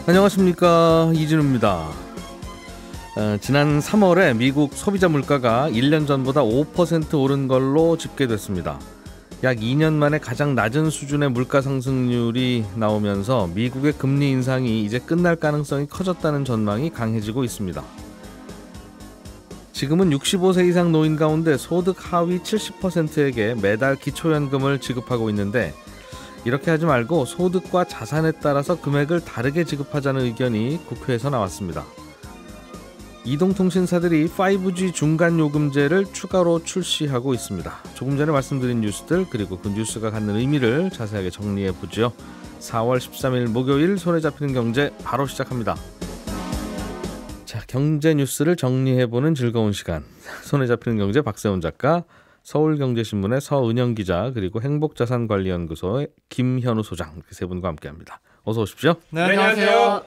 안녕하십니까, 이진우입니다. 지난 3월에 미국 소비자 물가가 1년 전보다 5% 오른 걸로 집계됐습니다. 약 2년 만에 가장 낮은 수준의 물가 상승률이 나오면서 미국의 금리 인상이 이제 끝날 가능성이 커졌다는 전망이 강해지고 있습니다. 지금은 65세 이상 노인 가운데 소득 하위 70%에게 매달 기초연금을 지급하고 있는데, 이렇게 하지 말고 소득과 자산에 따라서 금액을 다르게 지급하자는 의견이 국회에서 나왔습니다. 이동통신사들이 5G 중간요금제를 추가로 출시하고 있습니다. 조금 전에 말씀드린 뉴스들, 그리고 그 뉴스가 갖는 의미를 자세하게 정리해보죠. 4월 13일 목요일 손에 잡히는 경제 바로 시작합니다. 자, 경제 뉴스를 정리해보는 즐거운 시간. 손에 잡히는 경제 박세훈 작가, 서울경제신문의 서은영 기자, 그리고 행복자산관리연구소의 김현우 소장, 이렇게 세 분과 함께합니다. 어서 오십시오. 네, 안녕하세요.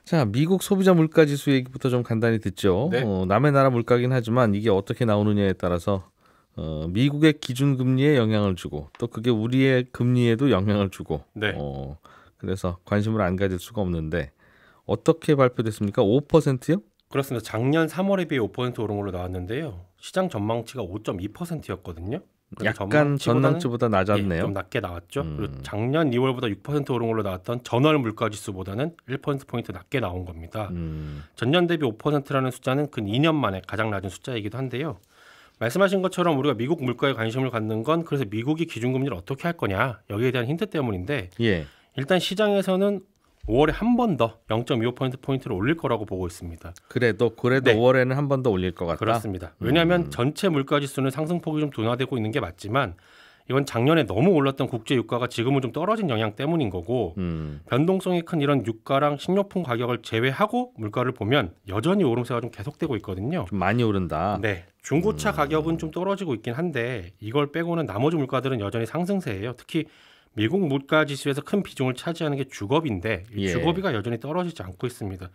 자, 미국 소비자 물가지수 얘기부터 좀 간단히 듣죠. 네. 남의 나라 물가긴 하지만 이게 어떻게 나오느냐에 따라서 미국의 기준금리에 영향을 주고, 또 그게 우리의 금리에도 영향을 주고, 네. 그래서 관심을 안 가질 수가 없는데, 어떻게 발표됐습니까? 5%요? 그렇습니다. 작년 3월에 비해 5% 오른 걸로 나왔는데요. 시장 전망치가 5.2%였거든요. 약간 전망치보다 낮았네요. 예, 좀 낮게 나왔죠. 그리고 작년 2월보다 6% 오른 걸로 나왔던 전월 물가지수보다는 1%포인트 낮게 나온 겁니다. 전년 대비 5%라는 숫자는 근 2년 만에 가장 낮은 숫자이기도 한데요. 말씀하신 것처럼 우리가 미국 물가에 관심을 갖는 건 그래서 미국이 기준금리를 어떻게 할 거냐, 여기에 대한 힌트 때문인데, 예. 일단 시장에서는 5월에 한 번 더 0.25%포인트를 올릴 거라고 보고 있습니다. 그래도 네. 5월에는 한 번 더 올릴 것 같다? 그렇습니다. 왜냐하면 전체 물가지수는 상승폭이 좀 둔화되고 있는 게 맞지만, 이건 작년에 너무 올랐던 국제 유가가 지금은 좀 떨어진 영향 때문인 거고, 변동성이 큰 이런 유가랑 식료품 가격을 제외하고 물가를 보면 여전히 오름세가 좀 계속되고 있거든요. 좀 많이 오른다. 네, 중고차 가격은 좀 떨어지고 있긴 한데 이걸 빼고는 나머지 물가들은 여전히 상승세예요. 특히 미국 물가지수에서 큰 비중을 차지하는 게 주거비인데, 이 예. 주거비가 여전히 떨어지지 않고 있습니다.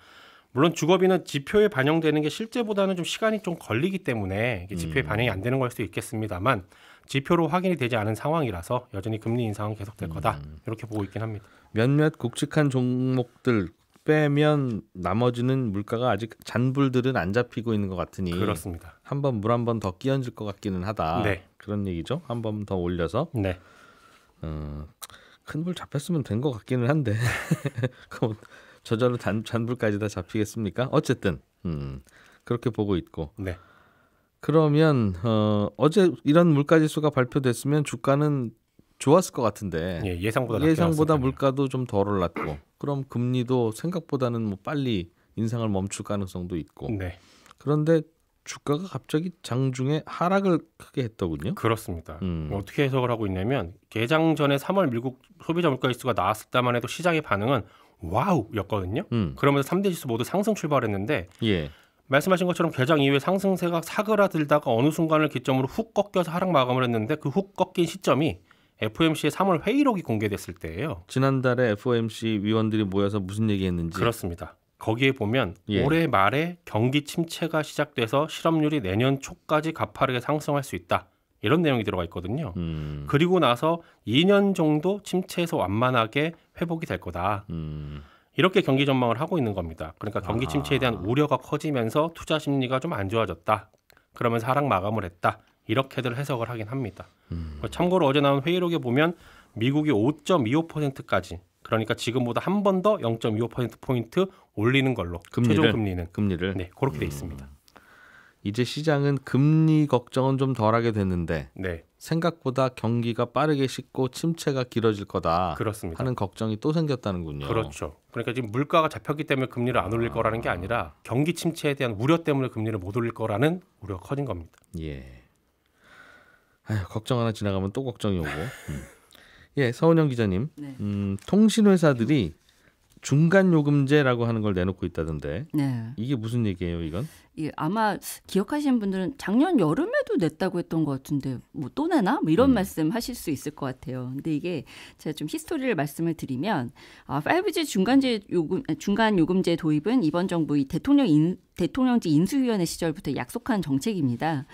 물론 주거비는 지표에 반영되는 게 실제보다는 좀 시간이 좀 걸리기 때문에 이게 지표에 반영이 안 되는 걸 수도 있겠습니다만, 지표로 확인이 되지 않은 상황이라서 여전히 금리 인상은 계속될 거다, 이렇게 보고 있긴 합니다. 몇몇 굵직한 종목들 빼면 나머지는 물가가 아직 잔불들은 안 잡히고 있는 것 같으니, 그렇습니다. 한번 물 한 번 더 끼얹을 것 같기는 하다. 네. 그런 얘기죠. 한 번 더 올려서. 네. 큰 불 잡혔으면 된 것 같기는 한데 그럼 저절로 잔불까지 다 잡히겠습니까? 어쨌든 그렇게 보고 있고. 네. 그러면 어제 이런 물가지수가 발표됐으면 주가는 좋았을 것 같은데, 예, 예상보다 낮게 예상보다 나왔을 물가도 좀 덜 올랐고, 그럼 금리도 생각보다는 뭐 빨리 인상을 멈출 가능성도 있고. 네. 그런데 주가가 갑자기 장중에 하락을 크게 했더군요. 그렇습니다. 어떻게 해석을 하고 있냐면, 개장 전에 3월 미국 소비자 물가지수가 나왔을 때만 해도 시장의 반응은 와우였거든요. 그러면서 3대 지수 모두 상승 출발했는데, 예. 말씀하신 것처럼 개장 이후에 상승세가 사그라들다가 어느 순간을 기점으로 훅 꺾여서 하락 마감을 했는데, 그 훅 꺾인 시점이 FOMC의 3월 회의록이 공개됐을 때예요. 지난달에 FOMC 위원들이 모여서 무슨 얘기했는지. 그렇습니다. 거기에 보면 예. 올해 말에 경기 침체가 시작돼서 실업률이 내년 초까지 가파르게 상승할 수 있다, 이런 내용이 들어가 있거든요. 그리고 나서 2년 정도 침체에서 완만하게 회복이 될 거다, 이렇게 경기 전망을 하고 있는 겁니다. 그러니까 경기 침체에 대한 우려가 커지면서 투자 심리가 좀 안 좋아졌다, 그러면서 하락 마감을 했다, 이렇게들 해석을 하긴 합니다. 참고로 어제 나온 회의록에 보면 미국이 5.25%까지, 그러니까 지금보다 한 번 더 0.25%포인트 올리는 걸로, 최종 금리를 네, 그렇게 돼 있습니다. 이제 시장은 금리 걱정은 좀 덜하게 됐는데, 네, 생각보다 경기가 빠르게 식고 침체가 길어질 거다, 그렇습니다. 하는 걱정이 또 생겼다는군요. 그렇죠. 그러니까 지금 물가가 잡혔기 때문에 금리를 안 올릴 거라는 게 아니라, 경기 침체에 대한 우려 때문에 금리를 못 올릴 거라는 우려가 커진 겁니다. 예. 아유, 걱정 하나 지나가면 또 걱정이 오고. 예, 서은영 기자님. 네. 통신회사들이 중간 요금제라고 하는 걸 내놓고 있다던데. 네. 이게 무슨 얘기예요, 이건? 예, 아마 기억하시는 분들은 작년 여름에도 냈다고 했던 것 같은데 뭐 또 내나? 뭐 이런 말씀 하실 수 있을 것 같아요. 근데 이게 제가 좀 히스토리를 말씀을 드리면 5G 중간 요금제 도입은 이번 정부 이 대통령직 인수위원회 시절부터 약속한 정책입니다.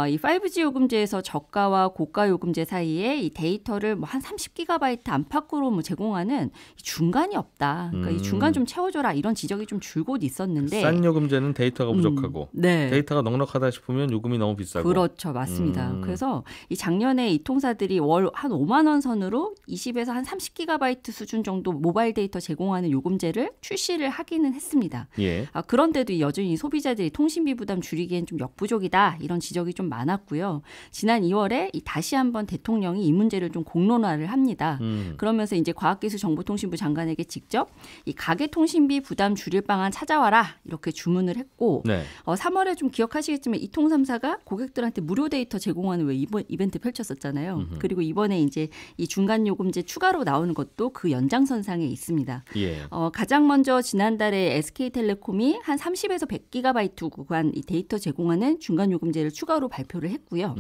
이 5G 요금제에서 저가와 고가 요금제 사이에 이 데이터를 뭐 한 30GB 안팎으로 뭐 제공하는 중간이 없다. 그러니까 이 중간 좀 채워줘라 이런 지적이 좀 줄곧 있었는데 싼 요금제는 데이터가 부족하고 네. 데이터가 넉넉하다 싶으면 요금이 너무 비싸고 그렇죠. 맞습니다. 그래서 이 작년에 이 통사들이 월 한 5만 원 선으로 20에서 한 30GB 수준 정도 모바일 데이터 제공하는 요금제를 출시를 하기는 했습니다. 예. 그런데도 여전히 소비자들이 통신비 부담 줄이기엔 좀 역부족이다 이런 지적이 좀 많았고요. 지난 2월에 다시 한번 대통령이 이 문제를 좀 공론화를 합니다. 그러면서 이제 과학기술정보통신부 장관에게 직접 이 가계통신비 부담 줄일 방안 찾아와라 이렇게 주문을 했고 네. 3월에 좀 기억하시겠지만 이통 3사가 고객들한테 무료 데이터 제공하는 왜 이벤트 펼쳤었잖아요. 그리고 이번에 이제 이 중간 요금제 추가로 나오는 것도 그 연장선상에 있습니다. 예. 가장 먼저 지난달에 SK텔레콤이 한 30에서 100GB 구간 이 데이터 제공하는 중간 요금제를 추가로 발표를 했고요.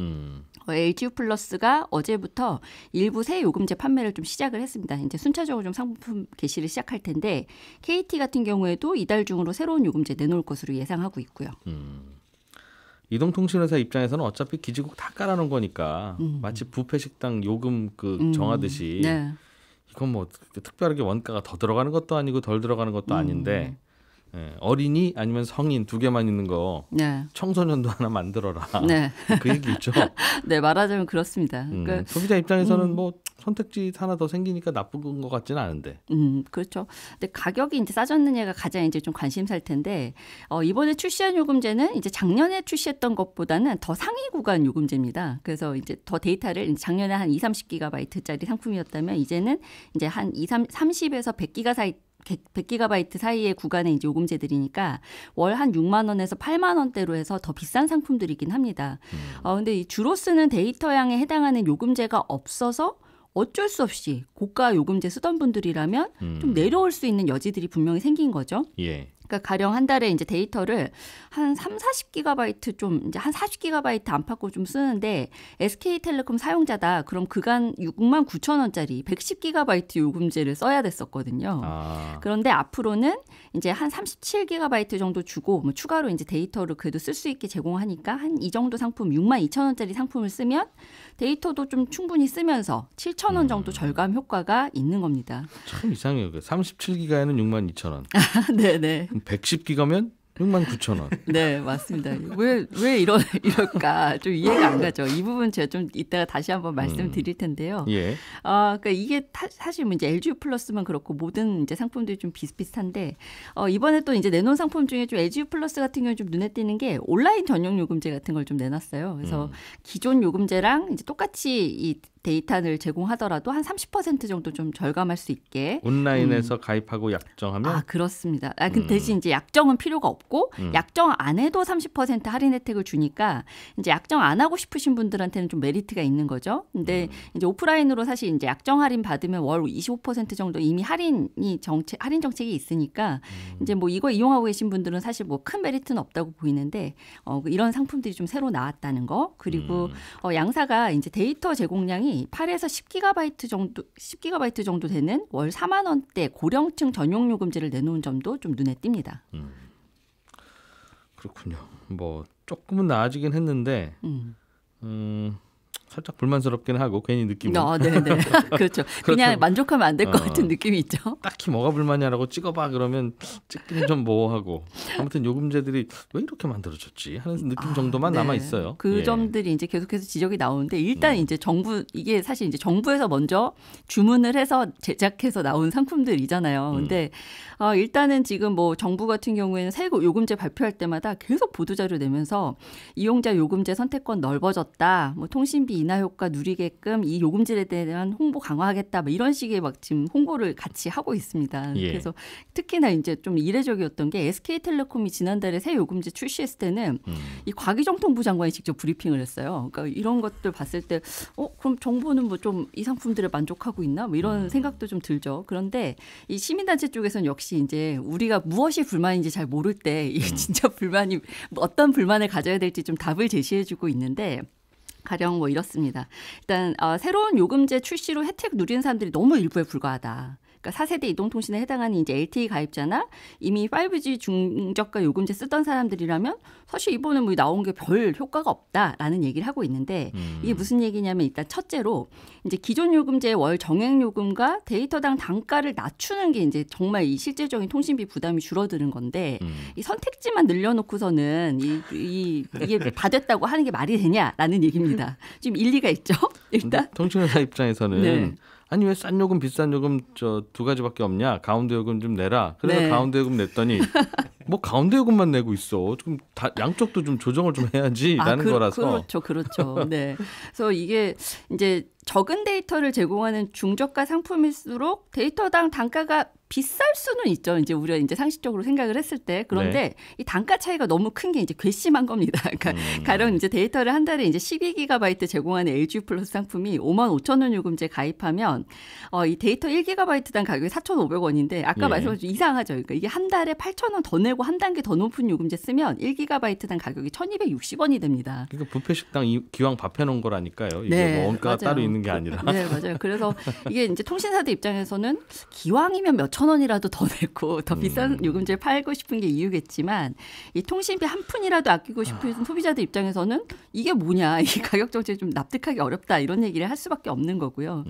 LG유플러스가 어제부터 일부 새 요금제 판매를 좀 시작을 했습니다. 이제 순차적으로 좀 상품 게시를 시작할 텐데 KT 같은 경우에도 이달 중으로 새로운 요금제 내놓을 것으로 예상하고 있고요. 이동통신회사 입장에서는 어차피 기지국 다 깔아놓은 거니까 마치 뷔페 식당 요금 정하듯이 네. 이건 뭐 특별하게 원가가 더 들어가는 것도 아니고 덜 들어가는 것도 아닌데 어린이 아니면 성인 두 개만 있는 거 네. 청소년도 하나 만들어라. 네. 그 얘기죠. 네, 말하자면 그렇습니다. 그러니까, 소비자 입장에서는 뭐 선택지 하나 더 생기니까 나쁜 것 같지는 않은데. 그렇죠. 근데 가격이 이제 싸졌느냐가 가장 이제 좀 관심사일 텐데 이번에 출시한 요금제는 이제 작년에 출시했던 것보다는 더 상위 구간 요금제입니다. 그래서 이제 더 데이터를 이제 작년에 한 2-30GB짜리 상품이었다면 이제는 이제 한 30에서 100GB 사이의 구간의 이제 요금제들이니까 월 한 6만 원에서 8만 원대로 해서 더 비싼 상품들이긴 합니다. 근데 이 주로 쓰는 데이터량에 해당하는 요금제가 없어서 어쩔 수 없이 고가 요금제 쓰던 분들이라면 좀 내려올 수 있는 여지들이 분명히 생긴 거죠. 예. 그러니까 가령 한 달에 이제 데이터를 한 30-40GB 좀 이제 한 40GB 안팎으로 좀 쓰는데 SK텔레콤 사용자다. 그럼 그간 69,000원짜리 110GB 요금제를 써야 됐었거든요. 그런데 앞으로는 이제 한 37GB 정도 주고 뭐 추가로 이제 데이터를 그래도 쓸 수 있게 제공하니까 한 이 정도 상품 62,000원짜리 상품을 쓰면 데이터도 좀 충분히 쓰면서 7,000원 정도 절감 효과가 있는 겁니다. 참 이상해요. 37기가에는 62,000원. 네네. 110기가면 69,000원. 네, 맞습니다. 왜 이럴까 좀 이해가 안 가죠. 이 부분 제가 좀 이따가 다시 한번 말씀드릴 텐데요. 예. 그러니까 이게 사실 뭐 이제 LG 플러스만 그렇고 모든 이제 상품들이 좀 비슷비슷한데 이번에 또 이제 내놓은 상품 중에 좀 LG 플러스 같은 경우에 좀 눈에 띄는 게 온라인 전용 요금제 같은 걸 좀 내놨어요. 그래서 기존 요금제랑 이제 똑같이 이 데이터를 제공하더라도 한 30% 정도 좀 절감할 수 있게 온라인에서 가입하고 약정하면 그렇습니다. 근데 대신 이제 약정은 필요가 없고 약정 안 해도 30% 할인 혜택을 주니까 이제 약정 안 하고 싶으신 분들한테는 좀 메리트가 있는 거죠. 근데 이제 오프라인으로 사실 이제 약정 할인 받으면 월 25% 정도 이미 할인 정책이 있으니까 이제 뭐 이거 이용하고 계신 분들은 사실 뭐 큰 메리트는 없다고 보이는데 이런 상품들이 좀 새로 나왔다는 거. 그리고 양사가 이제 데이터 제공량이 8에서 10GB 정도 되는 월 4만 원대 고령층 전용 요금제를 내놓은 점도 좀 눈에 띕니다. 그렇군요. 뭐 조금은 나아지긴 했는데 살짝 불만스럽긴 하고 괜히 느낌은. 네네. 그렇죠. 그냥 만족하면 안 될 것 같은 느낌이 있죠. 딱히 뭐가 불만이라고 찍어봐 그러면 찍기는 좀 뭐하고 아무튼 요금제들이 왜 이렇게 만들어졌지 하는 느낌 정도만 남아 있어요. 그 점들이 이제 계속해서 지적이 나오는데 일단 이제 이게 사실 이제 정부에서 먼저 주문을 해서 제작해서 나온 상품들이잖아요. 근데 일단은 지금 뭐 정부 같은 경우에는 새 요금제 발표할 때마다 계속 보도자료 내면서 이용자 요금제 선택권 넓어졌다. 뭐 통신비 인하 효과 누리게끔 이 요금제에 대한 홍보 강화하겠다 뭐 이런 식의 막 지금 홍보를 같이 하고 있습니다. 예. 그래서 특히나 이제 좀 이례적이었던 게 SK텔레콤이 지난달에 새 요금제 출시했을 때는 이 과기정통부 장관이 직접 브리핑을 했어요. 그러니까 이런 것들 봤을 때 그럼 정부는 뭐 좀 이 상품들에 만족하고 있나 뭐 이런 생각도 좀 들죠. 그런데 이 시민단체 쪽에서는 역시 이제 우리가 무엇이 불만인지 잘 모를 때 이 진짜 불만이 어떤 불만을 가져야 될지 좀 답을 제시해주고 있는데. 가령 뭐 이렇습니다. 일단 새로운 요금제 출시로 혜택 누리는 사람들이 너무 일부에 불과하다. 그러니까 4세대 이동통신에 해당하는 이제 LTE 가입자나 이미 5G 중저가 요금제 쓰던 사람들이라면 사실 이번에 뭐 나온 게 별 효과가 없다라는 얘기를 하고 있는데 이게 무슨 얘기냐면 일단 첫째로 이제 기존 요금제의 월 정액 요금과 데이터당 단가를 낮추는 게 이제 정말 이 실질적인 통신비 부담이 줄어드는 건데 이 선택지만 늘려놓고서는 이게 다 됐다고 하는 게 말이 되냐라는 얘기입니다. 좀 일리가 있죠. 일단 통신회사 입장에서는 네. 아니 왜 싼 요금 비싼 요금 저 두 가지밖에 없냐 가운데 요금 좀 내라 그래서 네. 가운데 요금 냈더니 뭐 가운데 요금만 내고 있어 좀 양쪽도 좀 조정을 좀 해야지라는 거라서 그렇죠. 네. 그래서 이게 이제 적은 데이터를 제공하는 중저가 상품일수록 데이터당 단가가 비쌀 수는 있죠. 이제 우리가 이제 상식적으로 생각을 했을 때 그런데 네. 이 단가 차이가 너무 큰 게 이제 괘씸한 겁니다. 그러니까 가령 이제 데이터를 한 달에 이제 12GB 제공하는 LG 플러스 상품이 55,000원 요금제 가입하면 이 데이터 1GB당 가격이 4,500원인데 아까 예. 말씀하신 좀 이상하죠. 그러니까 이게 한 달에 8,000원 더 내고 한 단계 더 높은 요금제 쓰면 1GB당 가격이 1,260원이 됩니다. 그러니까 뷔페 식당 기왕 밥 해놓은 거라니까요. 이게 네, 뭐 원가가 맞아요. 따로 있는 게 아니라. 네, 맞아요. 그래서 이게 이제 통신사들 입장에서는 기왕이면 몇천 원이라도 더 내고 더 비싼 요금제를 팔고 싶은 게 이유겠지만 이 통신비 한 푼이라도 아끼고 싶은 소비자들 입장에서는 이게 뭐냐, 이 가격 정책이 좀 납득하기 어렵다 이런 얘기를 할 수밖에 없는 거고요.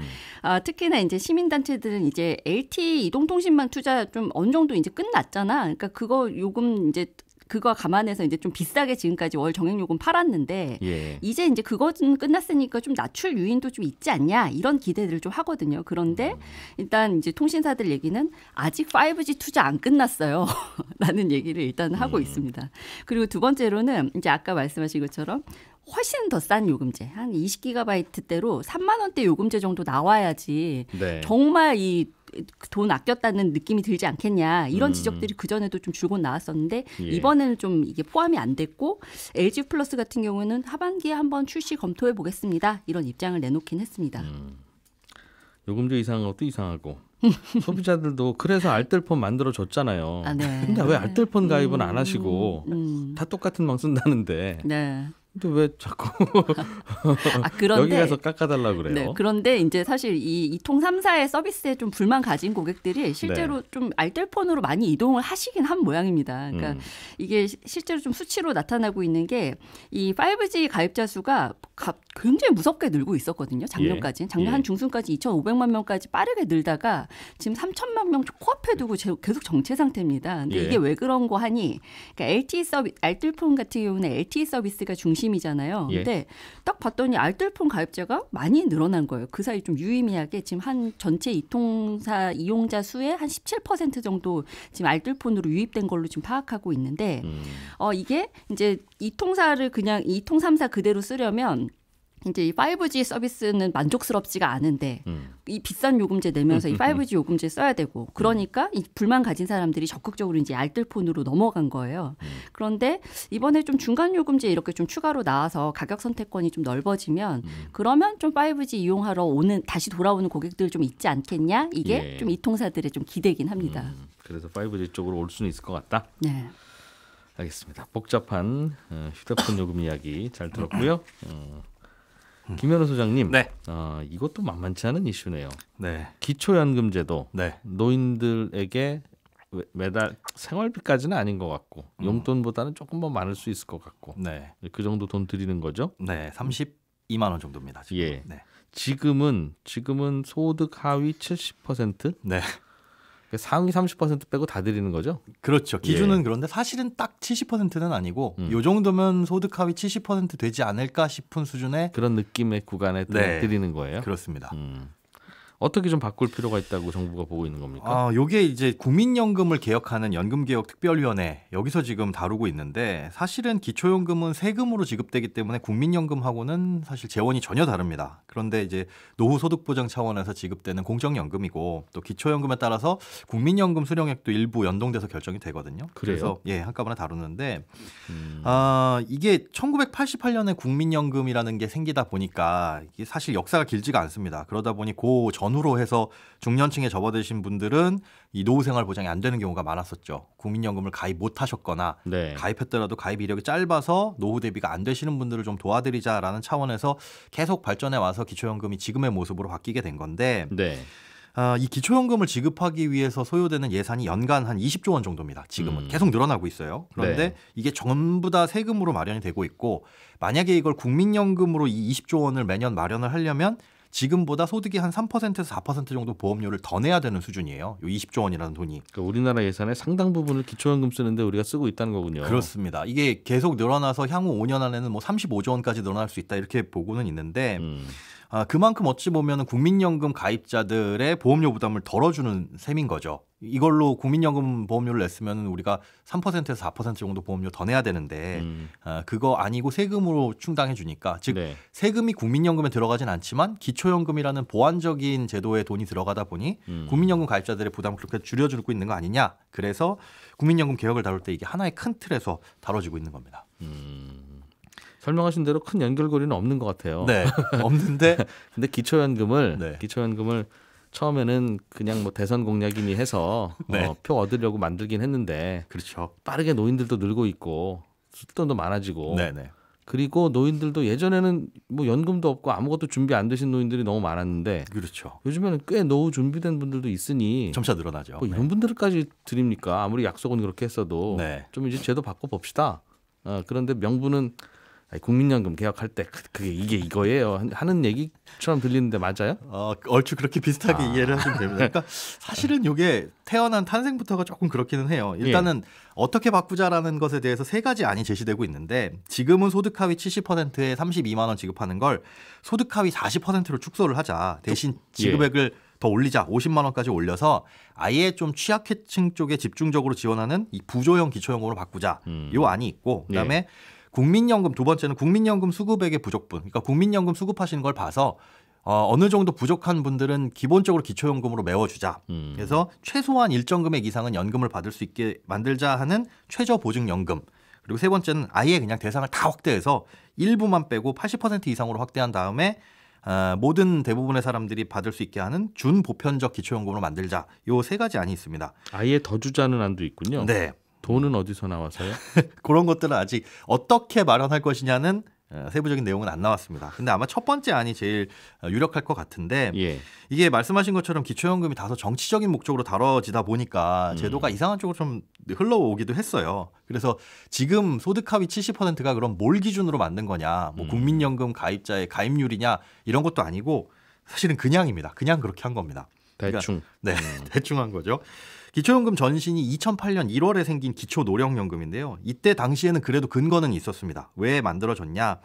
특히나 이제 시민단체들은 이제 LTE 이동통신망 투자 좀 어느 정도 이제 끝났잖아. 그러니까 그거 요금 이제 그거 감안해서 이제 좀 비싸게 지금까지 월 정액요금 팔았는데 예. 이제 이제 그거는 끝났으니까 좀 낮출 유인도 좀 있지 않냐 이런 기대들을 좀 하거든요. 그런데 일단 이제 통신사들 얘기는 아직 5G 투자 안 끝났어요. 라는 얘기를 일단 하고 있습니다. 그리고 두 번째로는 이제 아까 말씀하신 것처럼 훨씬 더 싼 요금제 한 20GB대로 3만 원대 요금제 정도 나와야지 네. 정말 이 돈 아꼈다는 느낌이 들지 않겠냐 이런 지적들이 그전에도 좀 줄곧 나왔었는데 예. 이번에는 좀 이게 포함이 안 됐고 LG 플러스 같은 경우는 하반기에 한번 출시 검토해 보겠습니다. 이런 입장을 내놓긴 했습니다. 요금제 이상한 것도 이상하고 소비자들도 그래서 알뜰폰 만들어줬잖아요. 네. 근데 왜 알뜰폰 가입은 안 하시고 다 똑같은 망 쓴다는데 네. 근데 왜 자꾸 그런데 여기 가서 깎아달라고 그래요? 네, 그런데 이제 사실 이 이통 3사의 서비스에 좀 불만 가진 고객들이 실제로 좀 알뜰폰으로 많이 이동을 하시긴 한 모양입니다. 그러니까 이게 실제로 좀 수치로 나타나고 있는 게 이 5G 가입자 수가 굉장히 무섭게 늘고 있었거든요. 작년까지. 작년 한 중순까지 2,500만 명까지 빠르게 늘다가 지금 3,000만 명 코앞에 두고 계속 정체 상태입니다. 근데 이게 왜 그런 거 하니? 그러니까 LTE 서비스, 알뜰폰 같은 경우는 LTE 서비스가 중심이잖아요. 근데 딱 봤더니 알뜰폰 가입자가 많이 늘어난 거예요. 그 사이 좀 유의미하게 지금 한 전체 이통사 이용자 수의 한 17% 정도 지금 알뜰폰으로 유입된 걸로 지금 파악하고 있는데 이게 이제 이통사를 그냥 이통 3사 그대로 쓰려면 이제 이 5G 서비스는 만족스럽지가 않은데 이 비싼 요금제 내면서 이 5G 요금제 써야 되고 그러니까 이 불만 가진 사람들이 적극적으로 이제 알뜰폰으로 넘어간 거예요. 그런데 이번에 좀 중간 요금제 이렇게 좀 추가로 나와서 가격 선택권이 좀 넓어지면 그러면 좀 5G 이용하러 다시 돌아오는 고객들 좀 있지 않겠냐? 이게 좀 이통사들의 좀 기대긴 합니다. 그래서 5G 쪽으로 올 수는 있을 것 같다. 네. 알겠습니다. 복잡한 휴대폰 요금 이야기 잘 들었고요. 김현우 소장님, 네. 이것도 만만치 않은 이슈네요. 네. 기초연금제도 네. 노인들에게 매달 생활비까지는 아닌 것 같고 용돈보다는 조금 더 많을 수 있을 것 같고 네. 그 정도 돈 드리는 거죠? 네. 32만 원 정도입니다. 지금. 예. 네. 지금은 소득 하위 70%? 네. 상위 30% 빼고 다 드리는 거죠? 그렇죠. 기준은 그런데 사실은 딱 70%는 아니고 이 정도면 소득 하위 70% 되지 않을까 싶은 수준의 그런 느낌의 구간에 네. 드리는 거예요. 그렇습니다. 어떻게 좀 바꿀 필요가 있다고 정부가 보고 있는 겁니까? 요게 이제 국민연금을 개혁하는 연금개혁특별위원회 여기서 지금 다루고 있는데 사실은 기초연금은 세금으로 지급되기 때문에 국민연금하고는 사실 재원이 전혀 다릅니다. 그런데 이제 노후소득보장 차원에서 지급되는 공적연금이고 또 기초연금에 따라서 국민연금 수령액도 일부 연동돼서 결정이 되거든요. 그래요? 그래서 한꺼번에 다루는데 이게 1988년에 국민연금이라는 게 생기다 보니까 이게 사실 역사가 길지가 않습니다. 그러다 보니 그 전후로 해서 중년층에 접어드신 분들은 이 노후생활 보장이 안 되는 경우가 많았었죠. 국민연금을 가입 못 하셨거나 네. 가입했더라도 가입 이력이 짧아서 노후 대비가 안 되시는 분들을 좀 도와드리자라는 차원에서 계속 발전해 와서 기초연금이 지금의 모습으로 바뀌게 된 건데 네. 이 기초연금을 지급하기 위해서 소요되는 예산이 연간 한 20조 원 정도입니다. 지금은 계속 늘어나고 있어요. 그런데 네. 이게 전부 다 세금으로 마련이 되고 있고 만약에 이걸 국민연금으로 이 20조 원을 매년 마련을 하려면 지금보다 소득이 한 3%에서 4% 정도 보험료를 더 내야 되는 수준이에요. 이 20조 원이라는 돈이. 그러니까 우리나라 예산의 상당 부분을 기초연금 쓰는데 우리가 쓰고 있다는 거군요. 그렇습니다. 이게 계속 늘어나서 향후 5년 안에는 뭐 35조 원까지 늘어날 수 있다 이렇게 보고는 있는데 그만큼 어찌 보면 국민연금 가입자들의 보험료 부담을 덜어주는 셈인 거죠. 이걸로 국민연금 보험료를 냈으면 우리가 3%에서 4% 정도 보험료 더 내야 되는데 그거 아니고 세금으로 충당해 주니까 즉 네. 세금이 국민연금에 들어가진 않지만 기초연금이라는 보완적인 제도에 돈이 들어가다 보니 국민연금 가입자들의 부담을 그렇게 줄여주고 있는 거 아니냐. 그래서 국민연금 개혁을 다룰 때 이게 하나의 큰 틀에서 다뤄지고 있는 겁니다. 설명하신 대로 큰 연결고리는 없는 것 같아요. 네, 없는데 근데 기초연금을 네. 처음에는 그냥 뭐 대선 공약이니 해서 네. 표 얻으려고 만들긴 했는데 그렇죠. 빠르게 노인들도 늘고 있고 쓸돈도 많아지고 네네. 그리고 노인들도 예전에는 뭐 연금도 없고 아무것도 준비 안 되신 노인들이 너무 많았는데 그렇죠. 요즘에는 꽤 노후 준비된 분들도 있으니 점차 늘어나죠. 뭐 이런 분들까지 드립니까? 아무리 약속은 그렇게 했어도 네. 좀 이제 제도 바꿔 봅시다. 그런데 명분은 국민연금 개혁할 때 그게 이거예요 하는 얘기처럼 들리는데 맞아요? 얼추 그렇게 비슷하게 이해를 하시면 됩니다. 그러니까 사실은 이게 태어난 탄생부터가 조금 그렇기는 해요. 일단은 어떻게 바꾸자라는 것에 대해서 세 가지 안이 제시되고 있는데 지금은 소득 하위 70%에 32만 원 지급하는 걸 소득 하위 40%로 축소를 하자. 대신 지급액을 더 올리자. 50만 원까지 올려서 아예 좀 취약계층 쪽에 집중적으로 지원하는 이 부조형 기초연금으로 바꾸자. 요 안이 있고 그다음에 국민연금 두 번째는 국민연금 수급액의 부족분. 그러니까 국민연금 수급하시는 걸 봐서 어느 정도 부족한 분들은 기본적으로 기초연금으로 메워주자. 그래서 최소한 일정 금액 이상은 연금을 받을 수 있게 만들자 하는 최저보증연금. 그리고 세 번째는 아예 그냥 대상을 다 확대해서 일부만 빼고 80% 이상으로 확대한 다음에 모든 대부분의 사람들이 받을 수 있게 하는 준보편적 기초연금으로 만들자. 요 세 가지 안이 있습니다. 아예 더 주자는 안도 있군요. 네. 돈은 어디서 나와서요? 그런 것들은 아직 어떻게 마련할 것이냐는 세부적인 내용은 안 나왔습니다. 근데 아마 첫 번째 안이 제일 유력할 것 같은데 이게 말씀하신 것처럼 기초연금이 다소 정치적인 목적으로 다뤄지다 보니까 제도가 이상한 쪽으로 좀 흘러오기도 했어요. 그래서 지금 소득 하위 70%가 그럼 뭘 기준으로 만든 거냐, 뭐 국민연금 가입자의 가입률이냐 이런 것도 아니고 사실은 그냥입니다. 그냥 그렇게 한 겁니다. 대충. 그러니까, 대충 한 거죠. 기초연금 전신이 2008년 1월에 생긴 기초노령연금인데요. 이때 당시에는 그래도 근거는 있었습니다. 왜 만들어졌냐?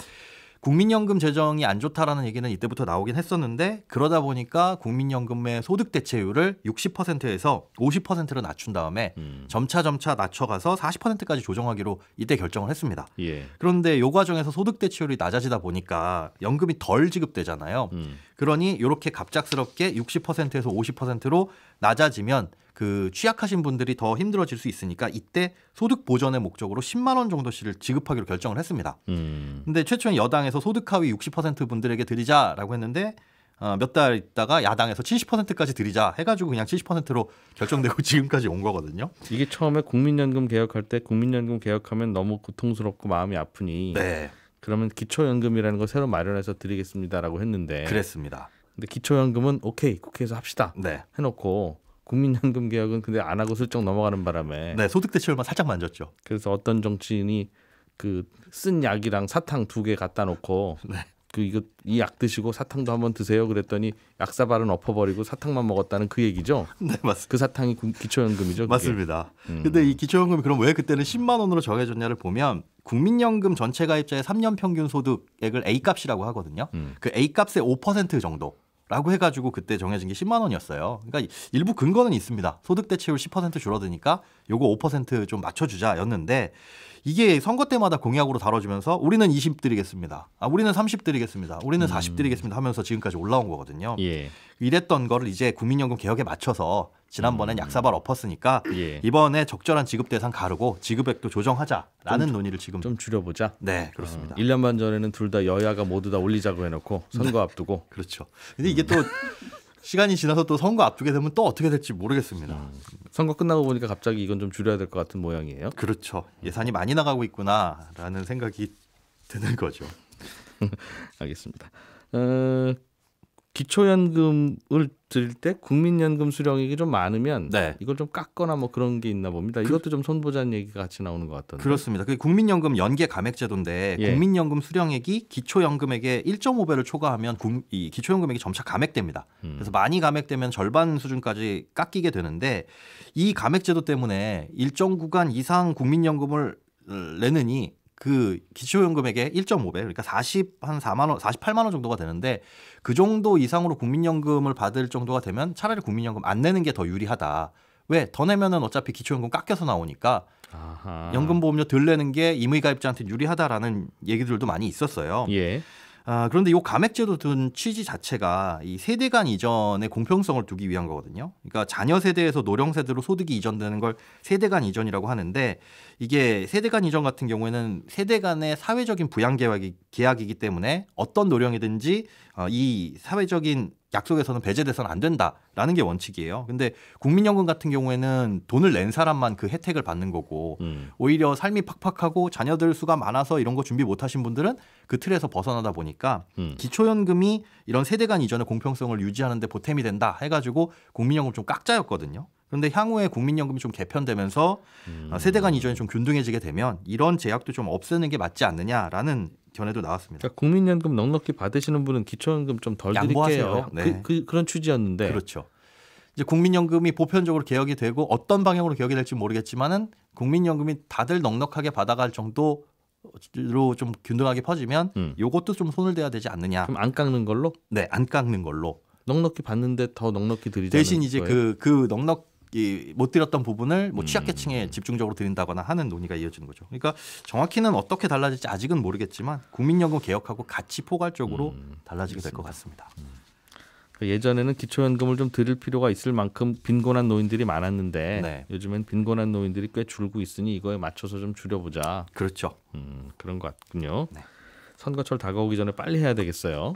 국민연금 재정이 안 좋다라는 얘기는 이때부터 나오긴 했었는데 그러다 보니까 국민연금의 소득 대체율을 60%에서 50%로 낮춘 다음에 점차 낮춰가서 40%까지 조정하기로 이때 결정을 했습니다. 그런데 이 과정에서 소득 대체율이 낮아지다 보니까 연금이 덜 지급되잖아요. 그러니 이렇게 갑작스럽게 60%에서 50%로 낮아지면 그 취약하신 분들이 더 힘들어질 수 있으니까 이때 소득 보전의 목적으로 10만 원 정도씩을 지급하기로 결정을 했습니다. 근데 최초엔 여당에서 소득 하위 60% 분들에게 드리자라고 했는데 몇 달 있다가 야당에서 70%까지 드리자 해가지고 그냥 70%로 결정되고 지금까지 온 거거든요. 이게 처음에 국민연금 개혁할 때 국민연금 개혁하면 너무 고통스럽고 마음이 아프니 그러면 기초연금이라는 걸 새로 마련해서 드리겠습니다라고 했는데 그랬습니다. 근데 기초연금은 오케이 국회에서 합시다 해놓고 국민연금 개혁은 근데 안 하고 슬쩍 넘어가는 바람에 소득 대체율만 살짝 만졌죠. 그래서 어떤 정치인이 그 쓴 약이랑 사탕 2개 갖다 놓고 이 약 드시고 사탕도 한번 드세요 그랬더니 약사발은 엎어버리고 사탕만 먹었다는 그 얘기죠. 네, 맞습니다. 그 사탕이 기초연금이죠. 그게. 맞습니다. 근데 이 기초연금이 그럼 왜 그때는 10만 원으로 정해졌냐를 보면 국민연금 전체 가입자의 3년 평균 소득액을 A값이라고 하거든요. 그 A값의 5% 정도. 라고 해가지고 그때 정해진 게 10만 원이었어요. 그러니까 일부 근거는 있습니다. 소득 대체율 10% 줄어드니까 요거 5% 좀 맞춰주자였는데 이게 선거 때마다 공약으로 다뤄지면서 우리는 20 드리겠습니다. 우리는 30 드리겠습니다. 우리는 40 드리겠습니다 하면서 지금까지 올라온 거거든요. 예. 이랬던 거를 이제 국민연금 개혁에 맞춰서 지난번엔 약사발 엎었으니까 예. 이번에 적절한 지급 대상 가르고 지급액도 조정하자라는 논의를 지금 좀 줄여보자. 네, 그렇습니다. 1년 반 전에는 둘 다 여야가 모두 다 올리자고 해놓고 선거 앞두고. 그렇죠. 근데 이게 또 시간이 지나서 또 선거 앞두게 되면 또 어떻게 될지 모르겠습니다. 선거 끝나고 보니까 갑자기 이건 좀 줄여야 될 것 같은 모양이에요. 그렇죠. 예산이 많이 나가고 있구나라는 생각이 드는 거죠. 알겠습니다. 기초연금을 드릴 때 국민연금 수령액이 좀 많으면 네. 이걸 좀 깎거나 뭐 그런 게 있나 봅니다. 이것도 좀 손보자는 얘기가 같이 나오는 것 같던데. 그렇습니다. 그 국민연금 연계 감액제도인데 예. 국민연금 수령액이 기초연금액의 1.5배를 초과하면 이 기초연금액이 점차 감액됩니다. 그래서 많이 감액되면 절반 수준까지 깎이게 되는데 이 감액제도 때문에 일정 구간 이상 국민연금을 내느니 그 기초연금액의 1.5배 그러니까 4만 원, 48만 원 정도가 되는데 그 정도 이상으로 국민연금을 받을 정도가 되면 차라리 국민연금 안 내는 게 더 유리하다. 왜? 더 내면은 어차피 기초연금 깎여서 나오니까 아하. 연금보험료 덜 내는 게 임의가입자한테 유리하다라는 얘기들도 많이 있었어요. 예. 그런데 이 감액제도 둔 취지 자체가 이 세대 간 이전의 공평성을 두기 위한 거거든요. 그러니까 자녀 세대에서 노령 세대로 소득이 이전되는 걸 세대 간 이전이라고 하는데 이게 세대 간 이전 같은 경우에는 세대 간의 사회적인 부양 계약이기 때문에 어떤 노령이든지 이 사회적인 약속에서는 배제돼서는 안 된다라는 게 원칙이에요. 근데 국민연금 같은 경우에는 돈을 낸 사람만 그 혜택을 받는 거고 오히려 삶이 팍팍하고 자녀들 수가 많아서 이런 거 준비 못 하신 분들은 그 틀에서 벗어나다 보니까 기초연금이 이런 세대 간 이전의 공평성을 유지하는 데 보탬이 된다 해가지고 국민연금 좀 깎자였거든요. 그런데 향후에 국민연금이 좀 개편되면서 세대 간 이전이 좀 균등해지게 되면 이런 제약도 좀 없애는 게 맞지 않느냐라는 견해도 나왔습니다. 그러니까 국민연금 넉넉히 받으시는 분은 기초연금 좀 덜 드릴게요. 네. 그런 취지였는데. 그렇죠. 이제 국민연금이 보편적으로 개혁이 되고 어떤 방향으로 개혁이 될지 모르겠지만은 국민연금이 다들 넉넉하게 받아갈 정도로 좀 균등하게 퍼지면 이것도 좀 손을 대야 되지 않느냐. 그럼 안 깎는 걸로? 네, 안 깎는 걸로. 넉넉히 받는데 더 넉넉히 드리자는 대신 이제 거예요? 그 넉넉히 못 드렸던 부분을 뭐 취약계층에 집중적으로 드린다거나 하는 논의가 이어지는 거죠. 그러니까 정확히는 어떻게 달라질지 아직은 모르겠지만 국민연금 개혁하고 같이 포괄적으로 달라지게 될 것 같습니다. 예전에는 기초연금을 좀 드릴 필요가 있을 만큼 빈곤한 노인들이 많았는데 네. 요즘엔 빈곤한 노인들이 꽤 줄고 있으니 이거에 맞춰서 좀 줄여보자. 그렇죠. 그런 것 같군요. 네. 선거철 다가오기 전에 빨리 해야 되겠어요.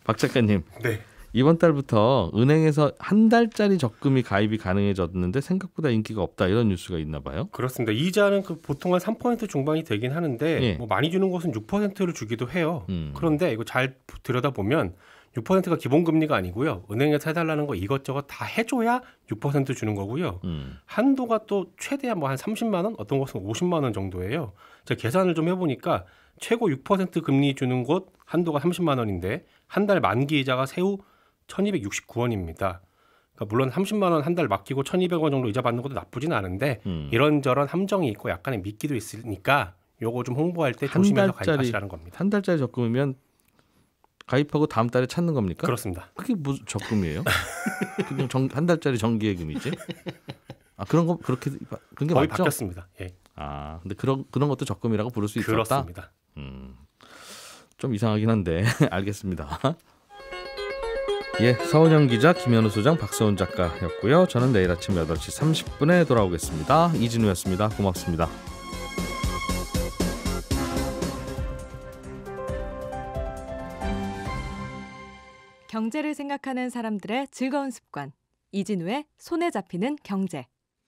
박 작가님. 네. 이번 달부터 은행에서 한 달짜리 적금이 가입이 가능해졌는데 생각보다 인기가 없다 이런 뉴스가 있나 봐요. 그렇습니다. 이자는 보통 한 3% 중반이 되긴 하는데 예. 뭐 많이 주는 곳은 6%를 주기도 해요. 그런데 이거 잘 들여다보면 6%가 기본금리가 아니고요. 은행에서 해달라는 거 이것저것 다 해줘야 6% 주는 거고요. 한도가 또 최대한 뭐 한 30만 원, 어떤 곳은 50만 원 정도예요. 제가 계산을 좀 해보니까 최고 6% 금리 주는 곳 한도가 30만 원인데 한 달 만기 이자가 세후 1,269원입니다. 그러니까 물론 30만 원 한 달 맡기고 1,200원 정도 이자 받는 것도 나쁘진 않은데 이런저런 함정이 있고 약간의 미끼도 있으니까 요거 좀 홍보할 때 조심해서 가입하시라는 겁니다. 한 달짜리 적금이면 가입하고 다음 달에 찾는 겁니까? 그렇습니다. 그게 무슨 적금이에요? 그냥 한 달짜리 정기예금이지. 그런 거 그렇게 그런 게 거의 맞죠? 바뀌었습니다. 예. 근데 그런 것도 적금이라고 부를 수 있었다. 그렇습니다. 좀 이상하긴 한데 알겠습니다. 예, 서은영 기자, 김현우 소장, 박서훈 작가였고요. 저는 내일 아침 8시 30분에 돌아오겠습니다. 이진우였습니다. 고맙습니다. 경제를 생각하는 사람들의 즐거운 습관. 이진우의 손에 잡히는 경제.